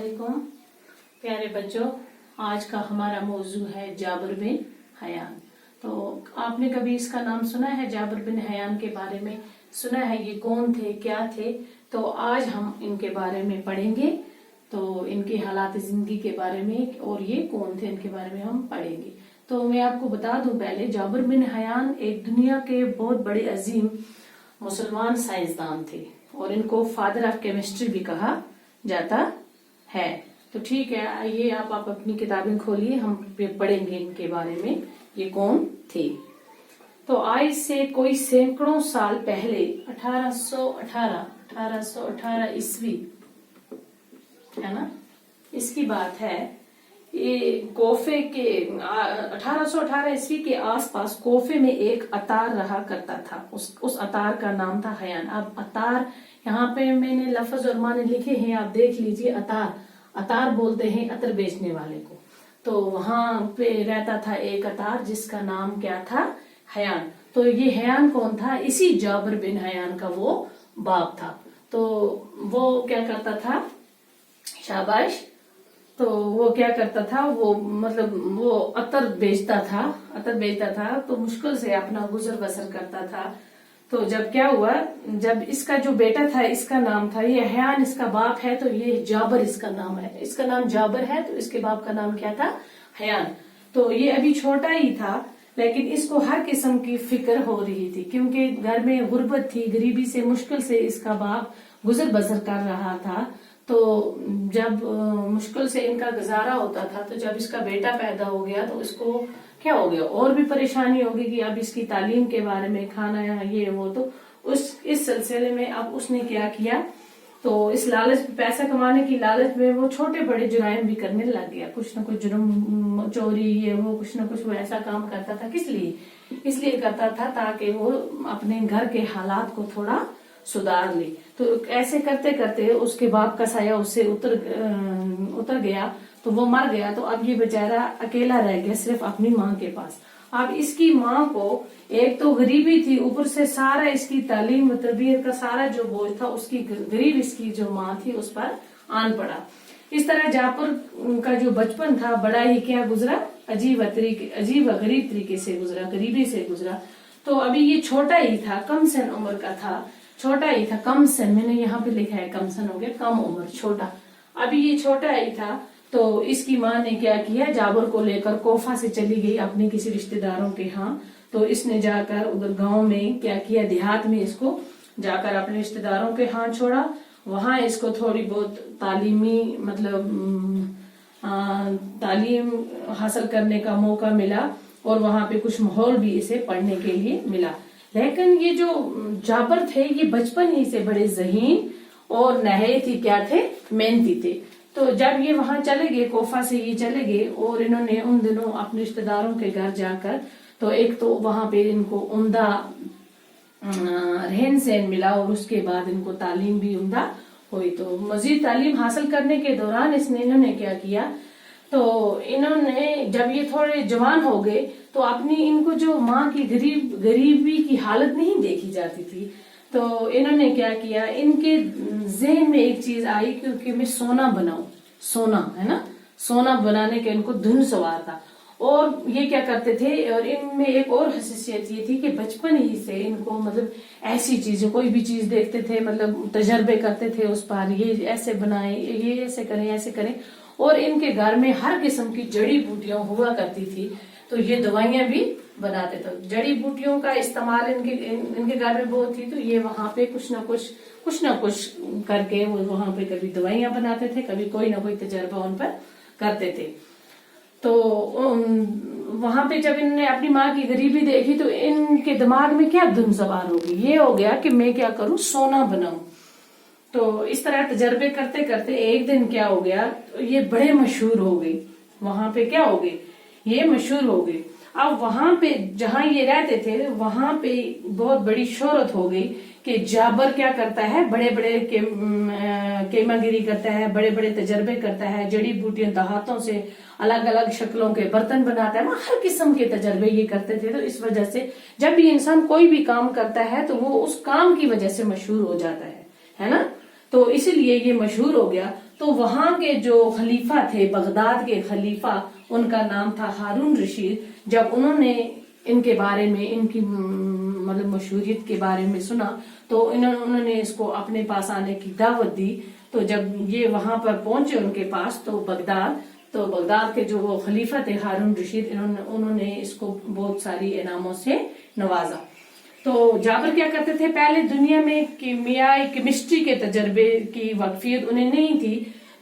अस्सलामुअलैकुम प्यारे बच्चों। आज का हमारा मौजू है जाबिर बिन हयान। तो आपने कभी इसका नाम सुना है? जाबिर बिन हयान के बारे में सुना है? ये कौन थे, क्या थे? तो आज हम इनके बारे में पढ़ेंगे। तो इनके हालात जिंदगी के बारे में और ये कौन थे इनके बारे में हम पढ़ेंगे। तो मैं आपको बता दूं पहले, जाबिर बिन हयान एक दुनिया के बहुत बड़े अजीम मुसलमान साइंसदान थे और इनको फादर ऑफ केमिस्ट्री भी कहा जाता है। तो ठीक है, आइए आप अपनी किताबें खोलिए, हम पढ़ेंगे इनके बारे में ये कौन थे। तो आज से कोई सैकड़ों साल पहले 1818 ईस्वी है ना, इसकी बात है। ये कोफे के 1818 ईस्वी के आसपास कोफे में एक अतार रहा करता था। उस अतार का नाम था हयान। अब अतार, यहाँ पे मैंने लफ्ज और माने लिखे हैं, आप देख लीजिए। अतार बोलते हैं अतर बेचने वाले को। तो वहां पे रहता था एक अतार जिसका नाम क्या था? हयान। तो ये हयान कौन था? इसी जाबिर बिन हयान का वो बाप था। तो वो क्या करता था? शाबाश। तो वो क्या करता था? वो वो अतर बेचता था। तो मुश्किल से अपना गुजर बसर करता था। तो जब क्या हुआ, जब इसका जो बेटा था, इसका नाम था, ये हयान इसका बाप है, तो ये जाबिर इसका नाम है। इसका नाम जाबिर है, तो इसके बाप का नाम क्या था? हयान। तो ये अभी छोटा ही था, लेकिन इसको हर किस्म की फिक्र हो रही थी, क्योंकि घर में गुर्बत थी, गरीबी से मुश्किल से इसका बाप गुजर बसर कर रहा था। तो जब मुश्किल से इनका गुजारा होता था, तो जब इसका बेटा पैदा हो गया तो इसको क्या हो गया, और भी परेशानी होगी कि अब इसकी तालीम के बारे में, खाना ये वो। तो इस सिलसिले में अब उसने क्या किया, तो इस लालच, पैसा कमाने की लालच में वो छोटे बड़े जुराइम भी करने लग गया। कुछ न कुछ जुर्म, चोरी, ये वो, कुछ न कुछ वो ऐसा काम करता था। किस लिए? इसलिए करता था ताकि वो अपने घर के हालात को थोड़ा सुधार ले। तो ऐसे करते करते उसके बाप का साया उससे उतर गया, तो वो मर गया। तो अब ये बेचारा अकेला रह गया सिर्फ अपनी माँ के पास। अब इसकी माँ को एक तो गरीबी थी, ऊपर से सारा इसकी तालीम व तरबियत का सारा जो बोझ था, उसकी गरीब इसकी जो माँ थी उस पर आन पड़ा। इस तरह जाबिर का जो बचपन था बड़ा ही क्या गुजरा, अजीब व गरीब तरीके से गुजरा, गरीबी से गुजरा। तो अभी ये छोटा ही था, कम सन उम्र का था, छोटा ही था, कम सन, मैंने यहाँ पे लिखा है कम सन हो गया, कम उम्र, छोटा। अभी ये छोटा ही था। तो इसकी माँ ने क्या किया, जाबिर को लेकर कोफा से चली गई अपने किसी रिश्तेदारों के यहाँ। तो इसने जाकर उधर गांव में क्या किया, देहात में इसको जाकर अपने रिश्तेदारों के यहाँ छोड़ा। वहां इसको थोड़ी बहुत तालीमी तालीम हासिल करने का मौका मिला और वहां पे कुछ माहौल भी इसे पढ़ने के लिए मिला। लेकिन ये जो जाबिर थे, ये बचपन ही से बड़े ज़हीन और नहायत ही क्या थे, मेहनती थे। तो जब ये वहां चले गए, कोफा से ये चले गए, और इन्होंने उन दिनों अपने रिश्तेदारों के घर जाकर, तो एक तो वहां पे इनको उम्दा रहन सहन मिला और उसके बाद इनको तालीम भी उम्दा हुई। तो मजीद तालीम हासिल करने के दौरान इन्होंने क्या किया, तो इन्होंने जब ये थोड़े जवान हो गए, तो अपनी इनको जो माँ की गरीबी की हालत नहीं देखी जाती थी। तो इन्होंने क्या किया, इनके ज़हन में एक चीज आई, क्योंकि मैं सोना बनाऊं, सोना है ना, सोना बनाने के इनको धुन सवार था। और ये क्या करते थे, और इनमें एक और खासियत ये थी कि बचपन ही से इनको ऐसी चीजें, कोई भी चीज देखते थे, तजर्बे करते थे उस पर, ये ऐसे बनाए, ये ऐसे करें, ऐसे करें। और इनके घर में हर किस्म की जड़ी बूटियां हुआ करती थी, तो ये दवाइयां भी बनाते थे। जड़ी बूटियों का इस्तेमाल इनके घर में बहुत थी। तो ये वहां पे कुछ न कुछ करके वो वहां पे कभी दवाइयां बनाते थे, कभी कोई ना कोई तजर्बा उन पर करते थे। तो वहां पे जब इन्होंने अपनी माँ की गरीबी देखी, तो इनके दिमाग में क्या धुन सवार होगी, ये हो गया कि मैं क्या करूं, सोना बनाऊं। तो इस तरह तजर्बे करते करते एक दिन क्या हो गया, तो ये बड़े मशहूर हो गई। वहां पे क्या हो गए, ये मशहूर हो गए। अब वहां पे जहां ये रहते थे, वहां पे बहुत बड़ी शोहरत हो गई कि जाबिर क्या करता है, बड़े बड़े केमागिरी करता है, बड़े बड़े तजर्बे करता है, जड़ी बूटियां देहातों से अलग अलग शक्लों के बर्तन बनाता है। हर किस्म के तजर्बे ये करते थे। तो इस वजह से जब भी इंसान कोई भी काम करता है, तो वो उस काम की वजह से मशहूर हो जाता है ना। तो इसीलिए ये मशहूर हो गया। تو वहां के जो खलीफा थे, बगदाद के खलीफा, उनका नाम था हारून रशीद। जब उन्होंने इनके बारे में, इनकी मतलब मशहूरियत के बारे में सुना, तो उन्होंने इसको अपने पास आने की दावत दी। तो जब ये वहां पर पहुंचे उनके पास, तो बगदाद के जो वो खलीफा थे हारून रशीद, उन्होंने इसको बहुत सारी इनामों से नवाजा। तो जाबिर क्या करते थे, पहले दुनिया में केमिस्ट्री के तजर्बे की वाकफियत उन्हें नहीं थी,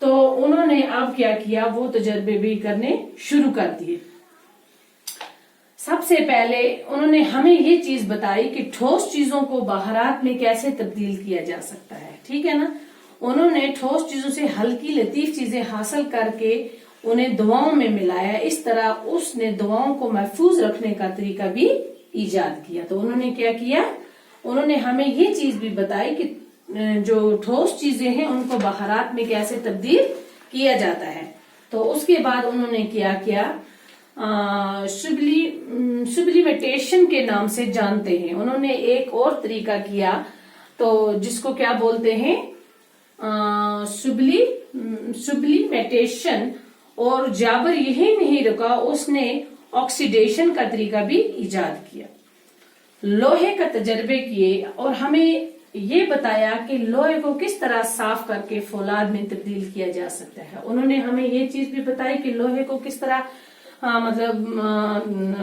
तो उन्होंने अब क्या किया, वो तजर्बे भी करने शुरू कर दिए। सबसे पहले उन्होंने हमें ये चीज बताई कि ठोस चीजों को बाहरात में कैसे तब्दील किया जा सकता है, ठीक है ना। उन्होंने ठोस चीजों से हल्की लतीफ चीजें हासिल करके उन्हें दुआओं में मिलाया। इस तरह उसने दुआओं को महफूज रखने का तरीका भी ईजाद किया। तो उन्होंने क्या किया, उन्होंने हमें ये चीज भी बताई कि जो ठोस चीजें हैं उनको बाहरात में कैसे तब्दील किया जाता है। तो उसके बाद उन्होंने क्या किया, सुब्लिमेटेशन के नाम से जानते हैं। उन्होंने एक और तरीका किया, तो जिसको क्या बोलते हैं, सुब्लिमेटेशन। और जाबिर यही नहीं रुका, उसने ऑक्सीडेशन का तरीका भी इजाद किया, लोहे का तजर्बे किए और हमें ये बताया कि लोहे को किस तरह साफ करके फौलाद में तब्दील किया जा सकता है। उन्होंने हमें ये चीज भी बताई कि लोहे को किस तरह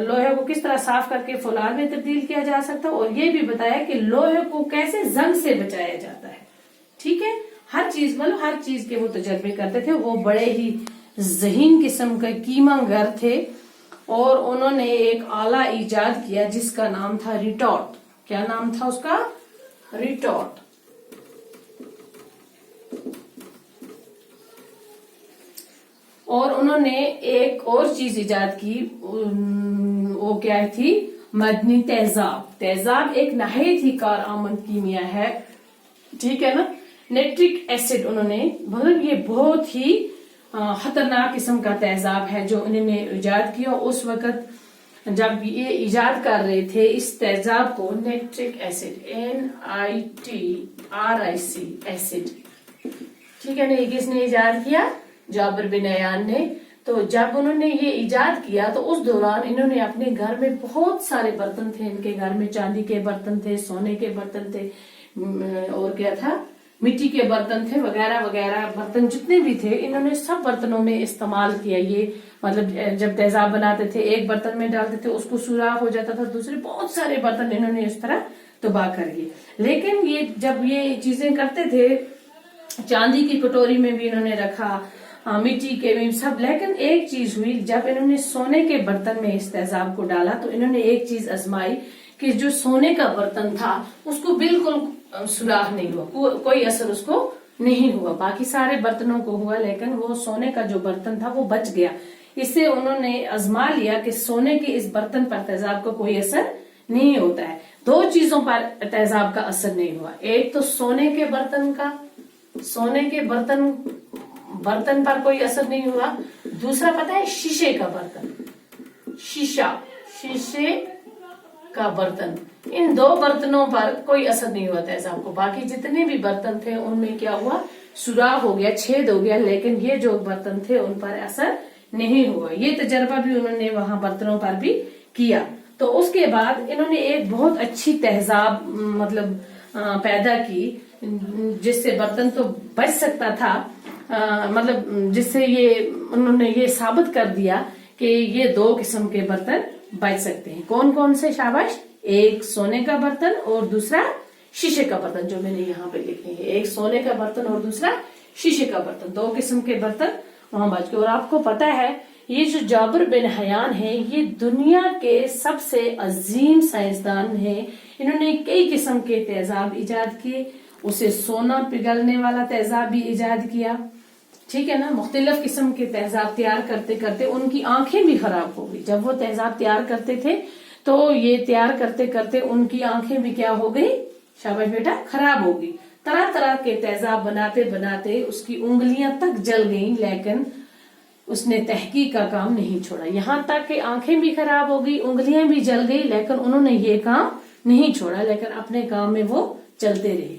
लोहे को किस तरह साफ करके फौलाद में तब्दील किया जा सकता है, और ये भी बताया कि लोहे को कैसे जंग से बचाया जाता है, ठीक है। हर चीज मतलब हर चीज के वो तजर्बे करते थे। वो बड़े ही ज़हीन किस्म का कीमागर थे, और उन्होंने एक आला इजाद किया जिसका नाम था रिटॉर्ट। क्या नाम था उसका, रिटॉर्ट। और उन्होंने एक और चीज इजाद की, वो क्या थी, मदनी तेजाब। तेजाब एक नहायत ही कारआमद कीमिया है, ठीक है ना। नाइट्रिक एसिड उन्होंने, मतलब ये बहुत ही खतरनाक किस्म का तेजाब है जो उन्होंने इजाद किया। उस वक्त जब ये इजाद कर रहे थे इस तेजाब को, नाइट्रिक एसिड, NITRIC एसिड, ठीक है ना। ये किसने इजाद किया, जाबिर बिन अयान ने। तो जब उन्होंने ये इजाद किया तो उस दौरान इन्होंने अपने घर में बहुत सारे बर्तन थे, इनके घर में चांदी के बर्तन थे, सोने के बर्तन थे, और क्या था, मिट्टी के बर्तन थे, वगैरह वगैरह बर्तन जितने भी थे, इन्होंने सब बर्तनों में इस्तेमाल किया। ये मतलब जब तेजाब बनाते थे एक बर्तन में डालते थे, उसको सुराख हो जाता था, दूसरे बहुत सारे बर्तन इन्होंने इस तरह तबाह कर दिए। लेकिन ये जब ये चीजें करते थे, चांदी की कटोरी में भी इन्होंने रखा, मिट्टी के भी सब। लेकिन एक चीज हुई, जब इन्होंने सोने के बर्तन में इस तेजाब को डाला तो इन्होंने एक चीज आजमाई कि जो सोने का बर्तन था उसको बिल्कुल सुराख नहीं हुआ, कोई असर उसको नहीं हुआ। बाकी सारे बर्तनों को हुआ, लेकिन वो सोने का जो बर्तन था वो बच गया। इससे उन्होंने आजमा लिया कि सोने के इस बर्तन पर तेजाब का कोई असर नहीं होता है। दो चीजों पर तेजाब का असर नहीं हुआ, एक तो सोने के बर्तन का, सोने के बर्तन पर कोई असर नहीं हुआ। दूसरा पता है, शीशे का बर्तन, शीशे का बर्तन, इन दो बर्तनों पर कोई असर नहीं हुआ तेजाब को। बाकी जितने भी बर्तन थे उनमें क्या हुआ, सुराख हो गया, छेद हो गया, लेकिन ये जो बर्तन थे उन पर असर नहीं हुआ। ये तजर्बा भी उन्होंने वहां बर्तनों पर भी किया। तो उसके बाद इन्होंने एक बहुत अच्छी तेजाब मतलब पैदा की, जिससे बर्तन तो बच सकता था, मतलब जिससे ये उन्होंने ये साबित कर दिया कि ये दो किस्म के बर्तन बच सकते हैं। कौन कौन से, शाबाश, एक सोने का बर्तन और दूसरा शीशे का बर्तन, जो मैंने यहाँ पे लिखे हैं। एक सोने का बर्तन और दूसरा शीशे का बर्तन, दो किस्म के बर्तन वहां बच गए। और आपको पता है ये जो जाबिर बिन हयान है, ये दुनिया के सबसे अजीम साइंसदान हैं। इन्होंने कई किस्म के तेजाब इजाद किए, उसे सोना पिघलने वाला तेजाब भी इजाद किया, ठीक है ना। मुख्तलिफ किस्म के तेजाब तैयार करते करते उनकी आंखें भी खराब हो गई। जब वो तेजाब तैयार करते थे तो ये तैयार करते करते उनकी आंखें भी क्या हो गई, शाबाश बेटा, खराब हो गई। तरह तरह के तेजाब बनाते बनाते उसकी उंगलियां तक जल गईं, लेकिन उसने तहकीक का काम नहीं छोड़ा। यहाँ तक कि आंखें भी खराब हो गई, उंगलियां भी जल गई, लेकिन उन्होंने ये काम नहीं छोड़ा, लेकिन अपने काम में वो चलते रहे।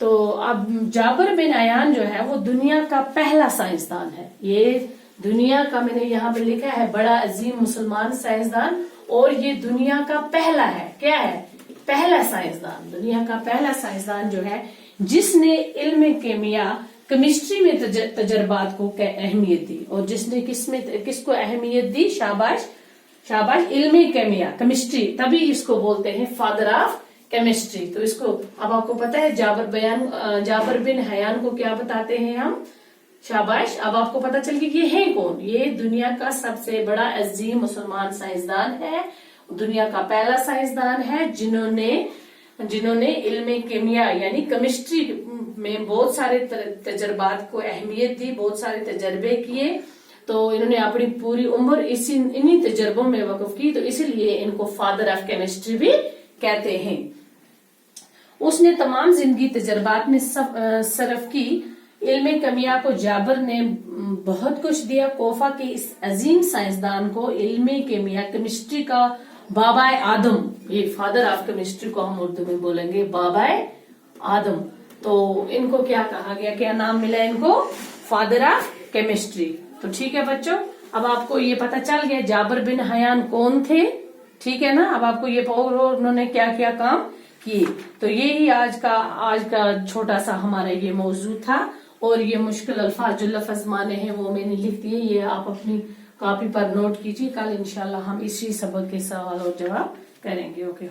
तो अब जाबिर बिन अयान जो है वो दुनिया का पहला साइंसदान है। ये दुनिया का, मैंने यहाँ पे लिखा है, बड़ा अजीम मुसलमान साइंसदान, और ये दुनिया का पहला है। क्या है? पहला साइंसदान। दुनिया का पहला साइंसदान जो है जिसने इल्म केमिया, केमिस्ट्री में तजर्बात को अहमियत दी। और जिसने किसको अहमियत दी? शाबाश, शाबाश, इल्म केमिया, केमिस्ट्री, तभी इसको बोलते हैं फादर ऑफ केमिस्ट्री। तो इसको अब आपको पता है जाबिर बिन हयान को क्या बताते हैं हम? शाबाश, अब आपको पता चल गया कि ये है कौन। ये दुनिया का सबसे बड़ा अजीम मुसलमान साइंसदान है, दुनिया का पहला साइंसदान है जिन्होंने इल्म केमिया यानी केमिस्ट्री में बहुत सारे तजर्बात को अहमियत दी, बहुत सारे तजर्बे किए। तो इन्होंने अपनी पूरी उम्र इन्हीं तजर्बों में वक़्फ़ की, तो इसीलिए इनको फादर ऑफ केमिस्ट्री भी कहते हैं। उसने तमाम जिंदगी तजर्बात में सरफ की। इल्म केमिया को जाबिर ने बहुत कुछ दिया। कोफा के इस अजीम साइंसदान को इल्म केमिया, केमिस्ट्री का बाबाए आदम, ये फादर ऑफ केमिस्ट्री को हम उर्दू में बोलेंगे बाबाए आदम। तो इनको क्या कहा गया, क्या नाम मिला इनको? Father of chemistry. तो ठीक है बच्चों, अब आपको ये पता चल गया जाबिर बिन हयान कौन थे। ठीक है ना? अब आपको ये उन्होंने क्या क्या काम किए। तो ये ही आज का छोटा सा हमारा ये मौजू था। और ये मुश्किल अल्फाज जो लफ्ज़ माने हैं वो मैंने लिख दिए, ये आप अपनी कॉपी पर नोट कीजिए। कल इंशाल्लाह हम इसी सबक के सवाल और जवाब करेंगे। ओके।